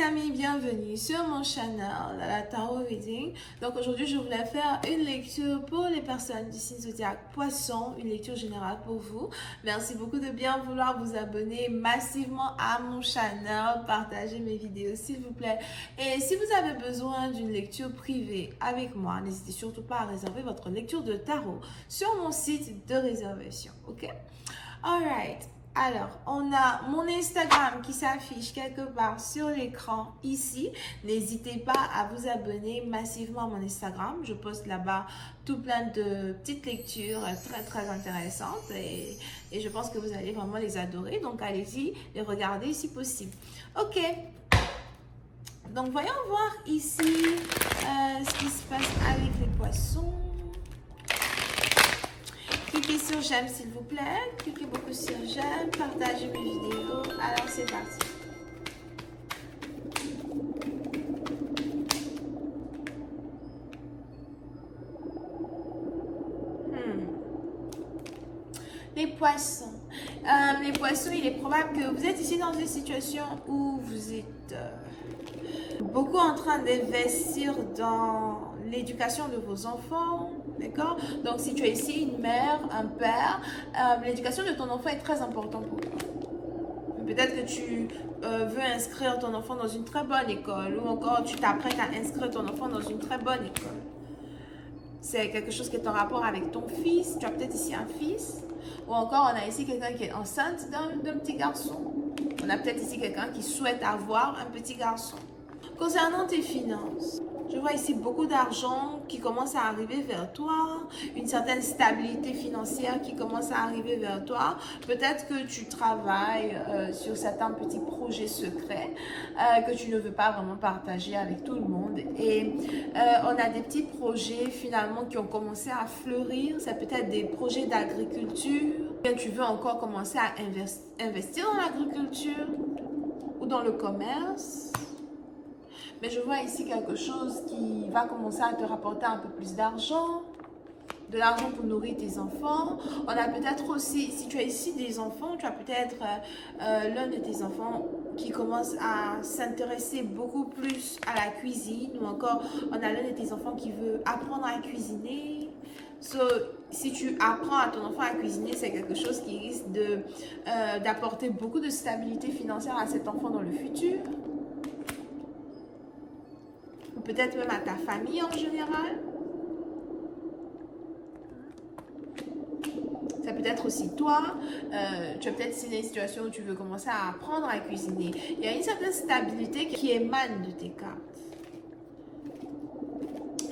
amis, bienvenue sur mon channel, la Tarot Reading. Donc aujourd'hui, je voulais faire une lecture pour les personnes du signe zodiaque Poisson, une lecture générale pour vous. Merci beaucoup de bien vouloir vous abonner massivement à mon channel, partager mes vidéos s'il vous plaît. Et si vous avez besoin d'une lecture privée avec moi, n'hésitez surtout pas à réserver votre lecture de tarot sur mon site de réservation, ok? Alright. Alors, on a mon Instagram qui s'affiche quelque part sur l'écran ici. N'hésitez pas à vous abonner massivement à mon Instagram. Je poste là-bas tout plein de petites lectures très intéressantes et je pense que vous allez vraiment les adorer. Donc, allez-y, les regarder si possible. Ok. Donc, voyons voir ici ce qui se passe avec les poissons. Cliquez sur j'aime s'il vous plaît, cliquez beaucoup sur j'aime, partagez mes vidéos, alors c'est parti. Les poissons. Les poissons, il est probable que vous êtes ici dans une situation où vous êtes beaucoup en train d'investir dans l'éducation de vos enfants, d'accord? Donc, si tu es ici une mère, un père, l'éducation de ton enfant est très importante pour toi. Peut-être que tu veux inscrire ton enfant dans une très bonne école ou encore tu t'apprêtes à inscrire ton enfant dans une très bonne école. C'est quelque chose qui est en rapport avec ton fils. Tu as peut-être ici un fils. Ou encore, on a ici quelqu'un qui est enceinte d'un petit garçon. On a peut-être ici quelqu'un qui souhaite avoir un petit garçon. Concernant tes finances, je vois ici beaucoup d'argent qui commence à arriver vers toi, une certaine stabilité financière qui commence à arriver vers toi. Peut-être que tu travailles sur certains petits projets secrets que tu ne veux pas vraiment partager avec tout le monde. Et on a des petits projets finalement qui ont commencé à fleurir. C'est peut-être des projets d'agriculture. Tu veux encore commencer à investir dans l'agriculture ou dans le commerce. Mais je vois ici quelque chose qui va commencer à te rapporter un peu plus d'argent. De l'argent pour nourrir tes enfants. On a peut-être aussi, si tu as ici des enfants, tu as peut-être l'un de tes enfants qui commence à s'intéresser beaucoup plus à la cuisine. Ou encore, on a l'un de tes enfants qui veut apprendre à cuisiner. Si tu apprends à ton enfant à cuisiner, c'est quelque chose qui risque d'apporter beaucoup de stabilité financière à cet enfant dans le futur. Peut-être même à ta famille en général. Ça peut être aussi toi. Tu as peut-être une situation où tu veux commencer à apprendre à cuisiner. Il y a une certaine stabilité qui émane de tes cartes.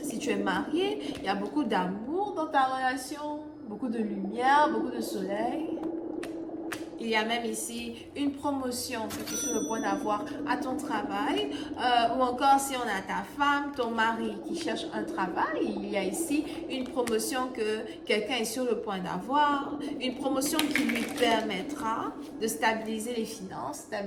Si tu es marié, il y a beaucoup d'amour dans ta relation, beaucoup de lumière, beaucoup de soleil. Il y a même ici une promotion que tu es sur le point d'avoir à ton travail. Ou encore si on a ta femme, ton mari qui cherche un travail, il y a ici une promotion que quelqu'un est sur le point d'avoir. Une promotion qui lui permettra de stabiliser les finances de la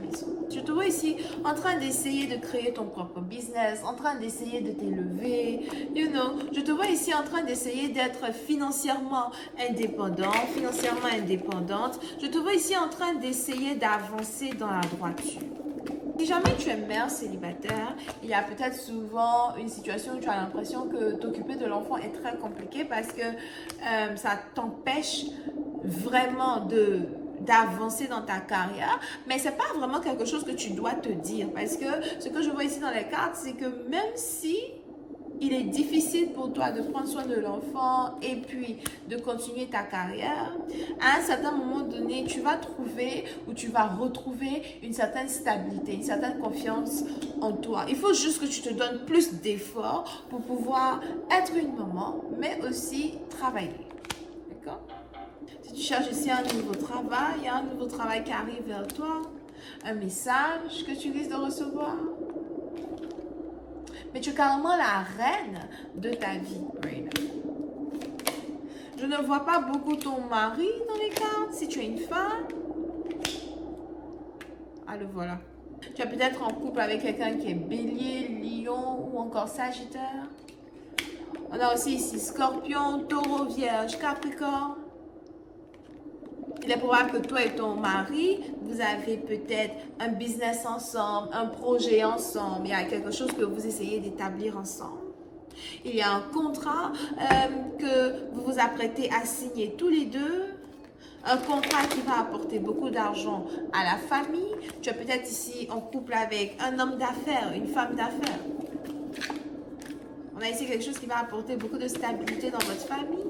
maison. Je te vois ici en train d'essayer de créer ton propre business, en train d'essayer de t'élever. Je te vois ici en train d'essayer d'être financièrement indépendante. Je te vois ici en train d'essayer d'avancer dans la droiture. Si jamais tu es mère célibataire, il y a peut-être souvent une situation où tu as l'impression que t'occuper de l'enfant est très compliqué parce que ça t'empêche vraiment d'avancer dans ta carrière, mais c'est pas vraiment quelque chose que tu dois te dire parce que ce que je vois ici dans les cartes, c'est que même si il est difficile pour toi de prendre soin de l'enfant et puis de continuer ta carrière, à un certain moment donné, tu vas trouver ou tu vas retrouver une certaine stabilité, une certaine confiance en toi. Il faut juste que tu te donnes plus d'efforts pour pouvoir être une maman, mais aussi travailler. D'accord? Si tu cherches ici un nouveau travail, il y a un nouveau travail qui arrive vers toi, un message que tu risques de recevoir. Mais tu es carrément la reine de ta vie, Raina. Je ne vois pas beaucoup ton mari dans les cartes. Si tu es une femme, le voilà. Tu es peut-être en couple avec quelqu'un qui est bélier, lion ou encore sagittaire. On a aussi ici scorpion, taureau, vierge, capricorne. il est probable que toi et ton mari, vous avez peut-être un business ensemble, un projet ensemble. Il y a quelque chose que vous essayez d'établir ensemble. Il y a un contrat que vous vous apprêtez à signer tous les deux. Un contrat qui va apporter beaucoup d'argent à la famille. Tu es peut-être ici en couple avec un homme d'affaires, une femme d'affaires. On a ici quelque chose qui va apporter beaucoup de stabilité dans votre famille.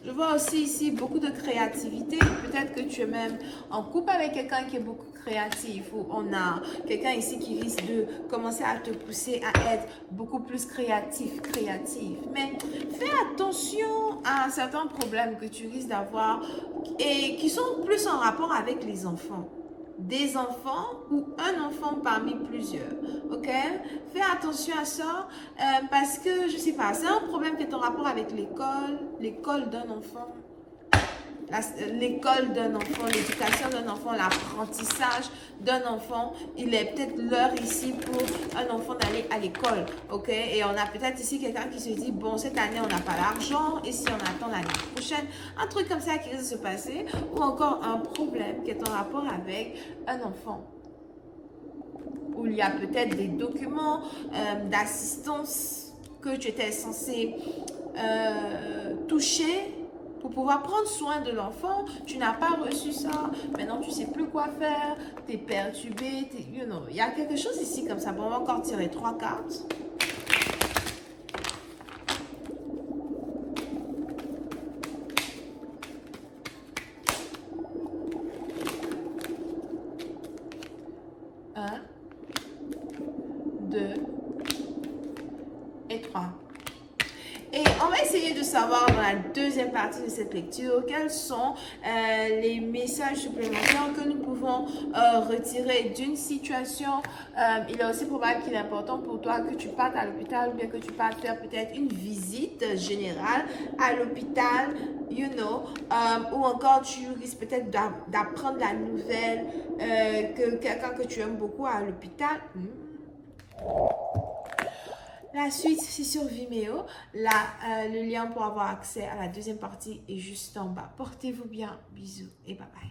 Je vois aussi ici beaucoup de créativité. Peut-être que tu es même en couple avec quelqu'un qui est beaucoup créatif. Ou on a quelqu'un ici qui risque de commencer à te pousser à être beaucoup plus créatif. Mais fais attention à certains problèmes que tu risques d'avoir et qui sont plus en rapport avec les enfants. Des enfants ou un enfant parmi plusieurs, ok? Fais attention à ça parce que, je sais pas, c'est un problème qui est en rapport avec l'école d'un enfant, l'école d'un enfant, l'éducation d'un enfant, l'apprentissage d'un enfant. Il est peut-être l'heure ici pour un enfant d'aller à l'école, ok? Et on a peut-être ici quelqu'un qui se dit, bon, cette année, on n'a pas l'argent, et si on attend l'année prochaine, un truc comme ça qui risque de se passer, ou encore un problème qui est en rapport avec un enfant, où il y a peut-être des documents d'assistance que tu étais censé toucher pour pouvoir prendre soin de l'enfant. Tu n'as pas reçu ça. Maintenant, tu ne sais plus quoi faire. Tu es perturbé. Il y a quelque chose ici comme ça. Bon, on va encore tirer 3 cartes. Un, 2 et 3. Et on va essayer de savoir dans la deuxième partie de cette lecture quels sont les messages supplémentaires que nous pouvons retirer d'une situation. Il est aussi probable qu'il est important pour toi que tu partes à l'hôpital ou bien que tu partes faire peut-être une visite générale à l'hôpital, ou encore tu risques peut-être d'apprendre la nouvelle que quelqu'un que tu aimes beaucoup à l'hôpital. La suite, c'est sur Vimeo. Là, le lien pour avoir accès à la deuxième partie est juste en bas. Portez-vous bien. Bisous et bye bye.